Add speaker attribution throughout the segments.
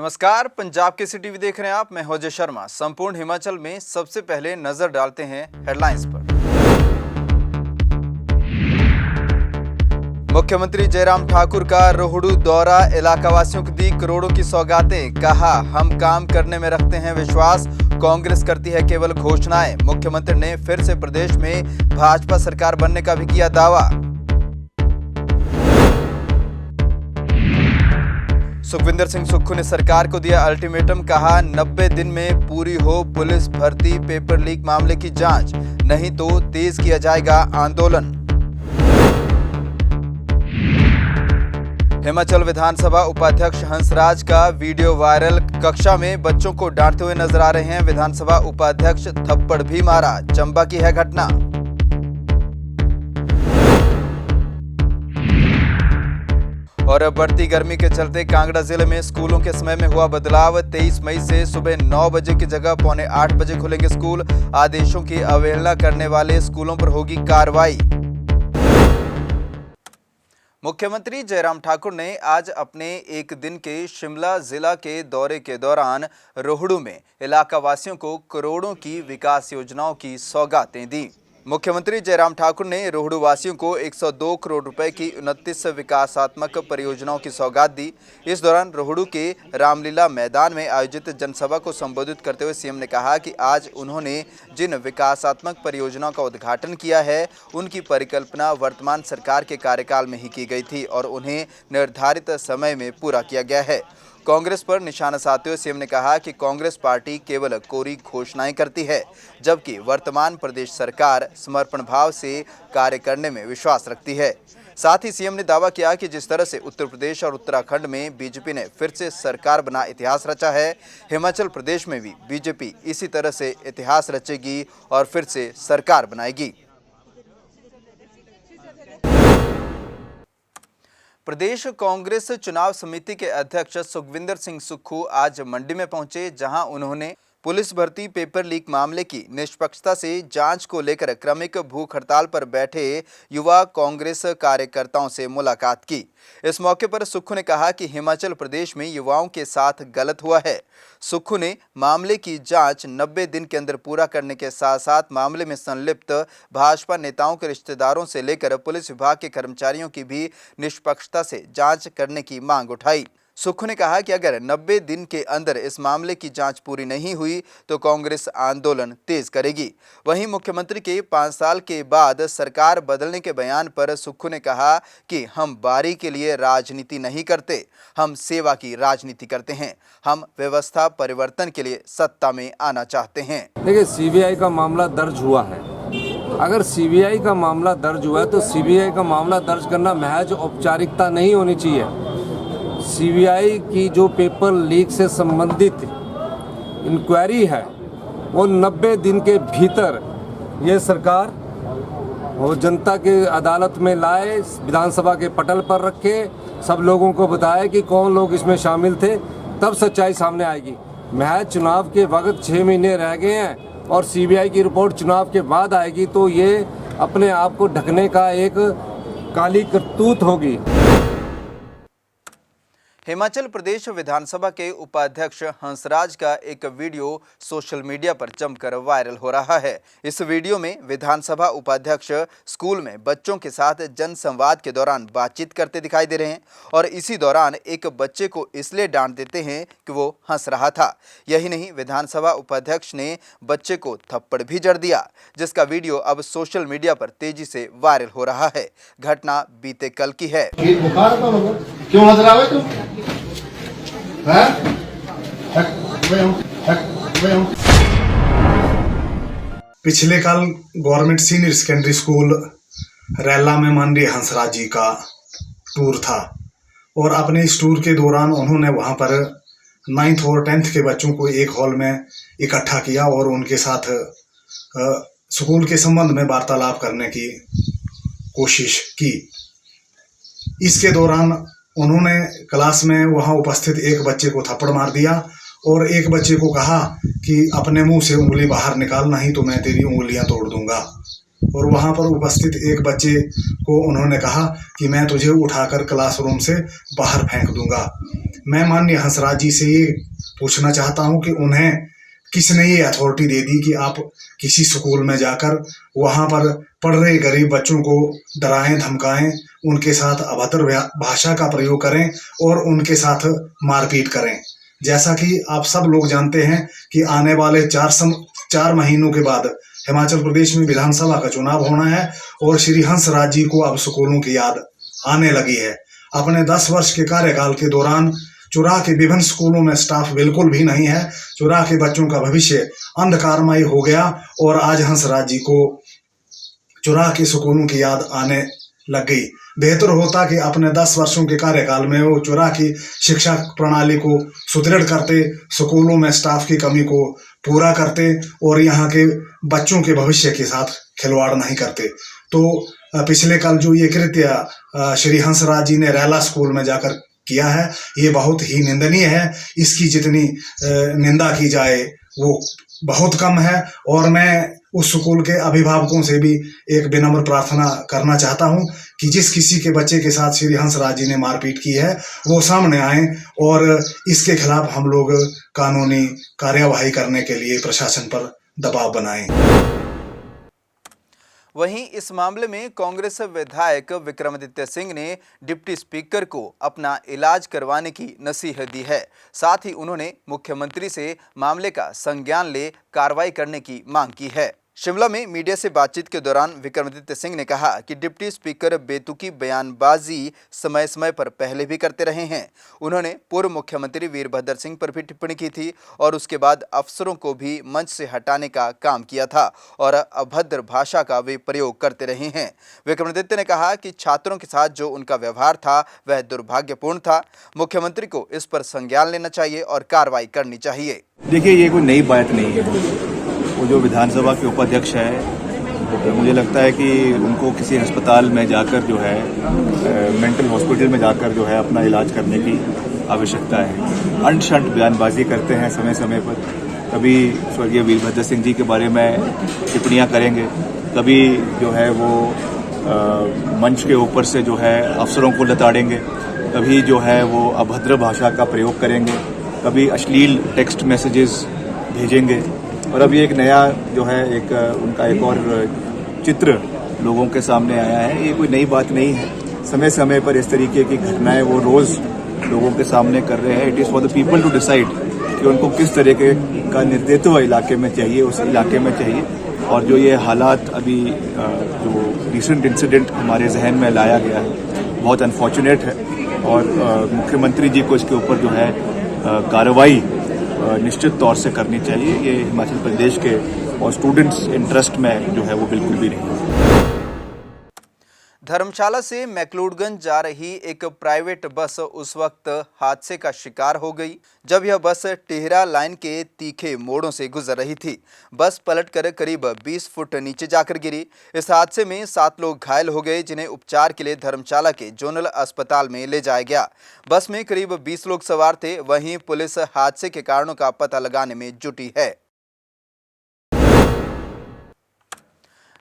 Speaker 1: नमस्कार, पंजाब केसरी टीवी देख रहे हैं आप। मैं हूं अजय शर्मा। संपूर्ण हिमाचल में सबसे पहले नजर डालते हैं हेडलाइंस पर। मुख्यमंत्री जयराम ठाकुर का रोहडू दौरा, इलाकावासियों को दी करोड़ों की सौगातें। कहा, हम काम करने में रखते हैं विश्वास, कांग्रेस करती है केवल घोषणाएं। मुख्यमंत्री ने फिर से प्रदेश में भाजपा सरकार बनने का भी किया दावा। सुखविंदर सिंह सुक्खू ने सरकार को दिया अल्टीमेटम। कहा, 90 दिन में पूरी हो पुलिस भर्ती पेपर लीक मामले की जांच, नहीं तो तेज किया जाएगा आंदोलन। हिमाचल विधानसभा उपाध्यक्ष हंसराज का वीडियो वायरल। कक्षा में बच्चों को डांटते हुए नजर आ रहे हैं विधानसभा उपाध्यक्ष, थप्पड़ भी मारा। चंबा की है घटना। और बढ़ती गर्मी के चलते कांगड़ा जिले में स्कूलों के समय में हुआ बदलाव। 23 मई से सुबह 9 बजे की जगह पौने 8 बजे खुलेंगे स्कूल। आदेशों की अवहेलना करने वाले स्कूलों पर होगी कार्रवाई। मुख्यमंत्री जयराम ठाकुर ने आज अपने एक दिन के शिमला जिला के दौरे के दौरान रोहडू में इलाका वासियों को करोड़ों की विकास योजनाओं की सौगातें दी। मुख्यमंत्री जयराम ठाकुर ने रोहडू वासियों को 102 करोड़ रुपए की 29 विकासात्मक परियोजनाओं की सौगात दी। इस दौरान रोहडू के रामलीला मैदान में आयोजित जनसभा को संबोधित करते हुए सीएम ने कहा कि आज उन्होंने जिन विकासात्मक परियोजनाओं का उद्घाटन किया है, उनकी परिकल्पना वर्तमान सरकार के कार्यकाल में ही की गई थी और उन्हें निर्धारित समय में पूरा किया गया है। कांग्रेस पर निशाना साधते हुए सीएम ने कहा कि कांग्रेस पार्टी केवल कोरी घोषणाएं करती है, जबकि वर्तमान प्रदेश सरकार समर्पण भाव से कार्य करने में विश्वास रखती है। साथ ही सीएम ने दावा किया कि जिस तरह से उत्तर प्रदेश और उत्तराखंड में बीजेपी ने फिर से सरकार बना इतिहास रचा है, हिमाचल प्रदेश में भी बीजेपी इसी तरह से इतिहास रचेगी और फिर से सरकार बनाएगी। प्रदेश कांग्रेस चुनाव समिति के अध्यक्ष सुखविंदर सिंह सुक्खू आज मंडी में पहुंचे, जहां उन्होंने पुलिस भर्ती पेपर लीक मामले की निष्पक्षता से जांच को लेकर क्रमिक भूख हड़ताल पर बैठे युवा कांग्रेस कार्यकर्ताओं से मुलाकात की। इस मौके पर सुक्खू ने कहा कि हिमाचल प्रदेश में युवाओं के साथ गलत हुआ है। सुक्खू ने मामले की जांच 90 दिन के अंदर पूरा करने के साथ साथ मामले में संलिप्त भाजपा नेताओं के रिश्तेदारों से लेकर पुलिस विभाग के कर्मचारियों की भी निष्पक्षता से जांच करने की मांग उठाई। सुक्खू ने कहा कि अगर 90 दिन के अंदर इस मामले की जांच पूरी नहीं हुई तो कांग्रेस आंदोलन तेज करेगी। वहीं मुख्यमंत्री के 5 साल के बाद सरकार बदलने के बयान पर सुक्खू ने कहा कि हम बारी के लिए राजनीति नहीं करते, हम सेवा की राजनीति करते हैं। हम व्यवस्था परिवर्तन के लिए सत्ता में आना चाहते हैं।
Speaker 2: देखिए, सीबीआई का मामला दर्ज हुआ है। अगर सीबीआई का मामला दर्ज हुआ है तो सीबीआई का मामला दर्ज करना महज औपचारिकता नहीं होनी चाहिए। सीबीआई की जो पेपर लीक से संबंधित इंक्वायरी है, वो 90 दिन के भीतर ये सरकार वो जनता के अदालत में लाए, विधानसभा के पटल पर रखे, सब लोगों को बताए कि कौन लोग इसमें शामिल थे, तब सच्चाई सामने आएगी। महज चुनाव के वक्त 6 महीने रह गए हैं और सीबीआई की रिपोर्ट चुनाव के बाद आएगी तो ये अपने आप को ढकने का एक काली करतूत होगी।
Speaker 1: हिमाचल प्रदेश विधानसभा के उपाध्यक्ष हंसराज का एक वीडियो सोशल मीडिया पर जमकर वायरल हो रहा है। इस वीडियो में विधानसभा उपाध्यक्ष स्कूल में बच्चों के साथ जनसंवाद के दौरान बातचीत करते दिखाई दे रहे हैं और इसी दौरान एक बच्चे को इसलिए डांट देते हैं कि वो हंस रहा था। यही नहीं, विधानसभा उपाध्यक्ष ने बच्चे को थप्पड़ भी जड़ दिया, जिसका वीडियो अब सोशल मीडिया पर तेजी से वायरल हो रहा है। घटना बीते कल की है।
Speaker 3: क्यों हंस रहा है तुम? पिछले कल गवर्नमेंट सीनियर सेकेंडरी स्कूल रैला में माननीय हंसराज जी का टूर था और अपने इस टूर के दौरान उन्होंने वहां पर 9th और 10th के बच्चों को एक हॉल में इकट्ठा किया और उनके साथ स्कूल के संबंध में वार्तालाप करने की कोशिश की। इसके दौरान उन्होंने क्लास में वहां उपस्थित एक बच्चे को थप्पड़ मार दिया और एक बच्चे को कहा कि अपने मुंह से उंगली बाहर निकाल, नहीं तो मैं तेरी उंगलियां तोड़ दूंगा। और वहां पर उपस्थित एक बच्चे को उन्होंने कहा कि मैं तुझे उठाकर क्लासरूम से बाहर फेंक दूंगा। मैं माननीय हंसराज जी से ये पूछना चाहता हूं कि उन्हें किसने ये अथॉरिटी दे दी कि आप किसी स्कूल में जाकर वहां पर पढ़ रहे गरीब बच्चों को डराएं, धमकाएं, उनके साथ अभद्र भाषा का प्रयोग करें और उनके साथ मारपीट करें। जैसा कि आप सब लोग जानते हैं कि आने वाले 4 महीनों के बाद हिमाचल प्रदेश में विधानसभा का चुनाव होना है और श्री हंसराज जी को अब स्कूलों की याद आने लगी है। अपने 10 वर्ष के कार्यकाल के दौरान चुरा के विभिन्न स्कूलों में स्टाफ बिल्कुल भी नहीं है, चुरा के बच्चों का भविष्य अंधकारमय हो गया और आज हंसराज जी को चुरा के स्कूलों की याद आने लग गई। बेहतर होता कि अपने 10 वर्षों के कार्यकाल में वो चुरा की शिक्षा प्रणाली को सुदृढ़ करते, स्कूलों में स्टाफ की कमी को पूरा करते और यहाँ के बच्चों के भविष्य के साथ खिलवाड़ नहीं करते। तो पिछले कल जो ये कृत्य श्री हंसराज जी ने रैला स्कूल में जाकर किया है, ये बहुत ही निंदनीय है। इसकी जितनी निंदा की जाए वो बहुत कम है और मैं उस स्कूल के अभिभावकों से भी एक विनम्र प्रार्थना करना चाहता हूं कि जिस किसी के बच्चे के साथ श्री हंसराज जी ने मारपीट की है वो सामने आए और इसके खिलाफ हम लोग कानूनी कार्यवाही करने के लिए प्रशासन पर दबाव बनाएं।
Speaker 1: वहीं इस मामले में कांग्रेस विधायक विक्रमादित्य सिंह ने डिप्टी स्पीकर को अपना इलाज करवाने की नसीहत दी है। साथ ही उन्होंने मुख्यमंत्री से मामले का संज्ञान ले कार्रवाई करने की मांग की है। शिमला में मीडिया से बातचीत के दौरान विक्रमादित्य सिंह ने कहा कि डिप्टी स्पीकर बेतुकी बयानबाजी समय समय पर पहले भी करते रहे हैं। उन्होंने पूर्व मुख्यमंत्री वीरभद्र सिंह पर भी टिप्पणी की थी और उसके बाद अफसरों को भी मंच से हटाने का काम किया था और अभद्र भाषा का वे प्रयोग करते रहे हैं। विक्रमादित्य ने कहा कि छात्रों के साथ जो उनका व्यवहार था वह दुर्भाग्यपूर्ण था। मुख्यमंत्री को इस पर संज्ञान लेना चाहिए और कार्रवाई करनी चाहिए।
Speaker 4: देखिए, ये कोई नई बात नहीं है। वो जो विधानसभा के उपाध्यक्ष है, मुझे लगता है कि उनको किसी अस्पताल में जाकर जो है मेंटल हॉस्पिटल में जाकर जो है अपना इलाज करने की आवश्यकता है। अंट शंट बयानबाजी करते हैं समय समय पर। कभी स्वर्गीय वीरभद्र सिंह जी के बारे में टिप्पणियां करेंगे, कभी जो है वो मंच के ऊपर से जो है अफसरों को लताड़ेंगे, कभी जो है वो अभद्र भाषा का प्रयोग करेंगे, कभी अश्लील टेक्स्ट मैसेजेस भेजेंगे। और अभी एक नया जो है उनका एक और चित्र लोगों के सामने आया है। ये कोई नई बात नहीं है। समय समय पर इस तरीके की घटनाएं वो रोज लोगों के सामने कर रहे हैं। It is for the people to decide कि उनको किस तरीके का नेतृत्व इलाके में चाहिए, उस इलाके में चाहिए। और जो ये हालात अभी जो रिसेंट इंसिडेंट हमारे जहन में लाया गया है, बहुत अनफॉर्चुनेट है और मुख्यमंत्री जी को इसके ऊपर जो है कार्रवाई निश्चित तौर से करनी चाहिए। ये हिमाचल प्रदेश के और स्टूडेंट्स इंटरेस्ट में जो है वो बिल्कुल भी नहीं है।
Speaker 1: धर्मशाला से मैक्लोडगंज जा रही एक प्राइवेट बस उस वक्त हादसे का शिकार हो गई जब यह बस टिहरा लाइन के तीखे मोड़ों से गुजर रही थी। बस पलटकर करीब 20 फुट नीचे जाकर गिरी। इस हादसे में 7 लोग घायल हो गए जिन्हें उपचार के लिए धर्मशाला के जोनल अस्पताल में ले जाया गया। बस में करीब 20 लोग सवार थे। वहीं पुलिस हादसे के कारणों का पता लगाने में जुटी है।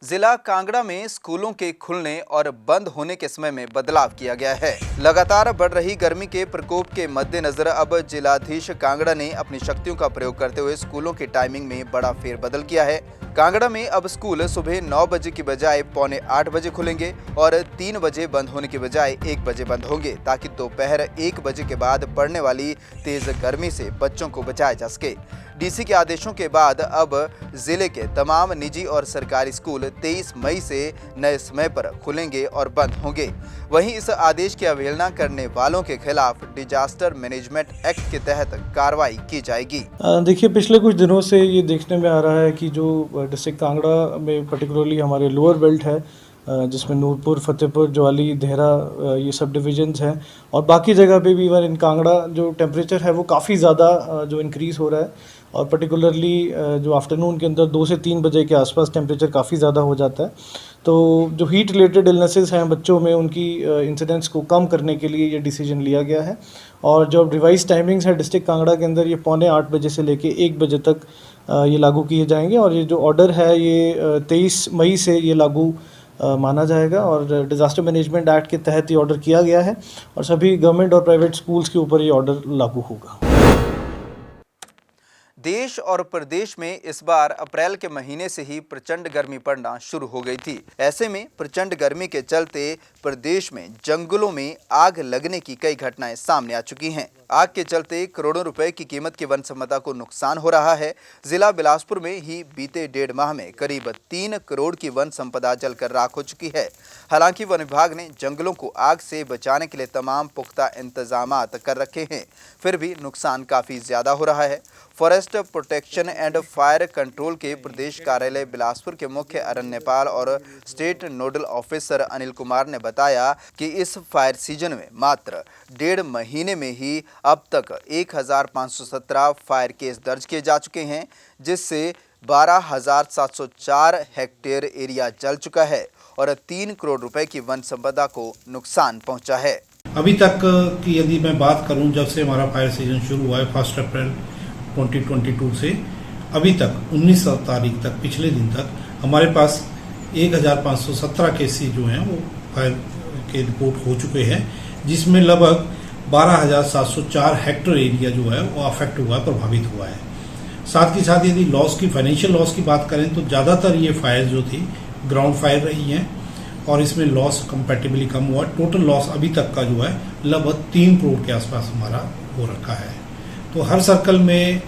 Speaker 1: जिला कांगड़ा में स्कूलों के खुलने और बंद होने के समय में बदलाव किया गया है। लगातार बढ़ रही गर्मी के प्रकोप के मद्देनजर अब जिलाधीश कांगड़ा ने अपनी शक्तियों का प्रयोग करते हुए स्कूलों की टाइमिंग में बड़ा फेरबदल किया है। कांगड़ा में अब स्कूल सुबह 9 बजे की बजाय 7:45 बजे खुलेंगे और 3 बजे बंद होने की बजाय 1 बजे बंद होंगे ताकि दोपहर 1 बजे के बाद पड़ने वाली तेज गर्मी से बच्चों को बचाया जा सके। डीसी के आदेशों के बाद अब जिले के तमाम निजी और सरकारी स्कूल 23 मई से नए समय पर खुलेंगे और बंद होंगे। वहीं इस आदेश की अवहेलना करने वालों के खिलाफ डिजास्टर मैनेजमेंट एक्ट के तहत कार्रवाई की जाएगी।
Speaker 5: देखिए, पिछले कुछ दिनों से ये देखने में आ रहा है कि जो डिस्ट्रिक्ट कांगड़ा में पर्टिकुलरली हमारे लोअर बेल्ट है जिसमें नूरपुर, फतेहपुर, ज्वाली, देहरा ये सब डिविजन्स हैं। और बाकी जगह पे भी इवन इन कांगड़ा जो टेम्परेचर है वो काफ़ी ज़्यादा जो इंक्रीज़ हो रहा है, और पर्टिकुलरली जो आफ्टरनून के अंदर 2 से 3 बजे के आसपास टेम्परेचर काफ़ी ज़्यादा हो जाता है। तो जो हीट रिलेटेड इलनेसेस हैं बच्चों में, उनकी इंसिडेंट्स को कम करने के लिए ये डिसीजन लिया गया है। और जो रिवाइज टाइमिंग्स है डिस्ट्रिक्ट कांगड़ा के अंदर, ये 7:45 बजे से लेके 1 बजे तक ये लागू किए जाएंगे। और ये जो ऑर्डर है ये 23 मई से ये लागू माना जाएगा, और डिज़ास्टर मैनेजमेंट एक्ट के तहत ये ऑर्डर किया गया है, और सभी गवर्नमेंट और प्राइवेट स्कूल्स के ऊपर ये ऑर्डर लागू होगा।
Speaker 1: देश और प्रदेश में इस बार अप्रैल के महीने से ही प्रचंड गर्मी पड़ना शुरू हो गई थी। ऐसे में प्रचंड गर्मी के चलते प्रदेश में जंगलों में आग लगने की कई घटनाएं सामने आ चुकी हैं। आग के चलते करोड़ों रुपए की कीमत की वन संपदा को नुकसान हो रहा है। जिला बिलासपुर में ही बीते 1.5 माह में करीब 3 करोड़ की वन संपदा जलकर राख हो चुकी है। हालांकि वन विभाग ने जंगलों को आग से बचाने के लिए तमाम पुख्ता इंतजामात कर रखे हैं, फिर भी नुकसान काफ़ी ज़्यादा हो रहा है। Forest protection and fire control के प्रदेश कार्यालय बिलासपुर के मुख्य अरण्यपाल और state nodal officer Anil Kumar ने बताया कि इस फायर सीजन में मात्र 1.5 महीने में ही अब तक 1517 फायर केस दर्ज किए जा चुके हैं, जिससे 12,704 हेक्टेयर एरिया जल चुका है और 3 करोड़ रुपए की वन संपदा को नुकसान पहुंचा है।
Speaker 6: अभी तक की यदि मैं बात करूं, जब से हमारा फायर सीजन शुरू हुआ है 1 अप्रैल 2022 से अभी तक 19 तारीख तक, पिछले दिन तक हमारे पास 1517 केसेस जो हैं वो फायर के रिपोर्ट हो चुके हैं, जिसमें लगभग 12,704 हेक्टेयर एरिया जो है वो अफेक्ट हुआ है, प्रभावित हुआ है। साथ ही साथ यदि लॉस की, फाइनेंशियल लॉस की बात करें तो ज़्यादातर ये फायर जो थी ग्राउंड फायर रही हैं, और इसमें लॉस कंपैरेटिवली कम हुआ। टोटल लॉस अभी तक का जो है लगभग 3 करोड़ के आसपास हमारा हो रखा है। तो हर सर्कल में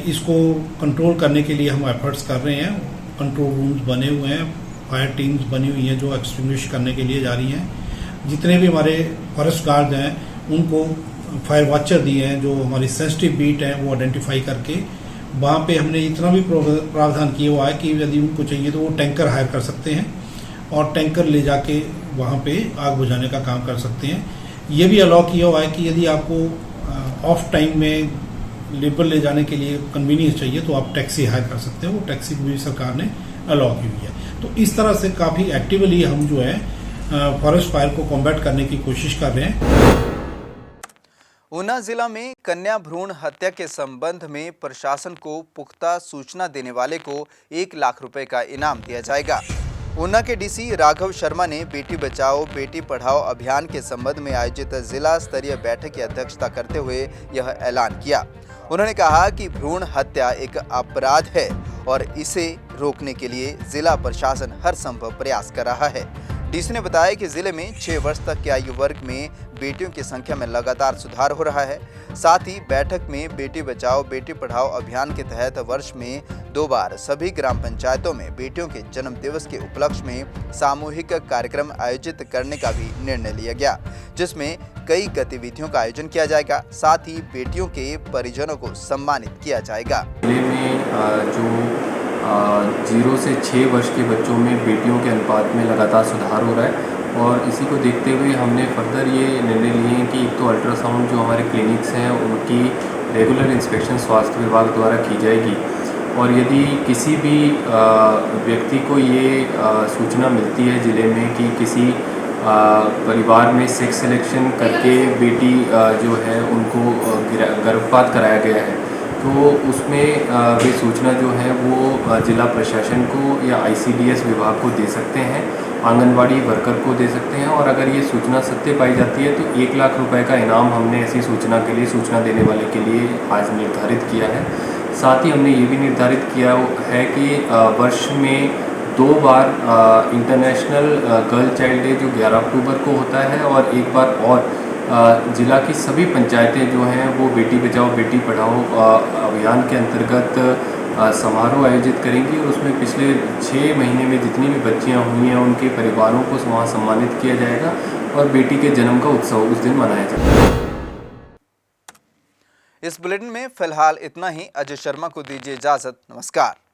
Speaker 6: इसको कंट्रोल करने के लिए हम एफर्ट्स कर रहे हैं। कंट्रोल रूम्स बने हुए हैं, फायर टीम्स बनी हुई हैं जो एक्सटिंग्विश करने के लिए जा रही हैं। जितने भी हमारे फॉरेस्ट गार्ड हैं उनको फायर वॉचर दिए हैं, जो हमारी सेंसिटिव बीट है वो आइडेंटिफाई करके वहाँ पे हमने इतना भी प्रावधान किया हुआ है कि यदि उनको चाहिए तो वो टैंकर हायर कर सकते हैं और टैंकर ले जाके वहाँ पे आग बुझाने का काम कर सकते हैं। ये भी अलाउ किया हुआ है कि यदि आपको ऑफ टाइम में लेबर ले जाने के लिए कन्वीनियंस चाहिए तो आप टैक्सी हायर कर सकते हैं। वो टैक्सी भी सरकार ने अलाउ की हुई है। तो इस तरह से काफ़ी एक्टिवली हम जो है फॉरेस्ट फायर को कॉम्बैट करने की कोशिश कर रहे हैं।
Speaker 1: ऊना जिला में कन्या भ्रूण हत्या के संबंध में प्रशासन को पुख्ता सूचना देने वाले को 1 लाख रुपए का इनाम दिया जाएगा। ऊना के डीसी राघव शर्मा ने बेटी बचाओ बेटी पढ़ाओ अभियान के संबंध में आयोजित जिला स्तरीय बैठक की अध्यक्षता करते हुए यह ऐलान किया। उन्होंने कहा कि भ्रूण हत्या एक अपराध है और इसे रोकने के लिए जिला प्रशासन हर संभव प्रयास कर रहा है। डीसी ने बताया कि जिले में 6 वर्ष तक के आयु वर्ग में बेटियों की संख्या में लगातार सुधार हो रहा है। साथ ही बैठक में बेटी बचाओ बेटी पढ़ाओ अभियान के तहत वर्ष में 2 बार सभी ग्राम पंचायतों में बेटियों के जन्म दिवस के उपलक्ष्य में सामूहिक कार्यक्रम आयोजित करने का भी निर्णय लिया गया, जिसमें कई गतिविधियों का आयोजन किया जाएगा। साथ ही बेटियों के परिजनों को सम्मानित किया जाएगा।
Speaker 7: जिले में जो 0 से 6 वर्ष के बच्चों में बेटियों के अनुपात में लगातार सुधार हो रहा है, और इसी को देखते हुए हमने फर्दर ये निर्णय लिए हैं कि एक तो अल्ट्रासाउंड जो हमारे क्लिनिक्स हैं उनकी रेगुलर इंस्पेक्शन स्वास्थ्य विभाग द्वारा की जाएगी, और यदि किसी भी व्यक्ति को ये सूचना मिलती है ज़िले में कि किसी परिवार में सेक्स सिलेक्शन करके बेटी जो है उनको गर्भपात कराया गया है, तो उसमें वे सूचना जो है वो जिला प्रशासन को या ICDS विभाग को दे सकते हैं, आंगनवाड़ी वर्कर को दे सकते हैं, और अगर ये सूचना सत्य पाई जाती है तो 1 लाख रुपए का इनाम हमने ऐसी सूचना के लिए, सूचना देने वाले के लिए आज निर्धारित किया है। साथ ही हमने ये भी निर्धारित किया है कि वर्ष में 2 बार इंटरनेशनल गर्ल चाइल्ड डे जो 11 अक्टूबर को होता है, और एक बार और जिला की सभी पंचायतें जो हैं वो बेटी बचाओ बेटी पढ़ाओ अभियान के अंतर्गत समारोह आयोजित करेंगी, और उसमें पिछले 6 महीने में जितनी भी बच्चियां हुई हैं उनके परिवारों को वहाँ सम्मानित किया जाएगा, और बेटी के जन्म का उत्सव उस दिन मनाया जाएगा।
Speaker 1: इस बुलेटिन में फिलहाल इतना ही। अजय शर्मा को दीजिए इजाजत। नमस्कार।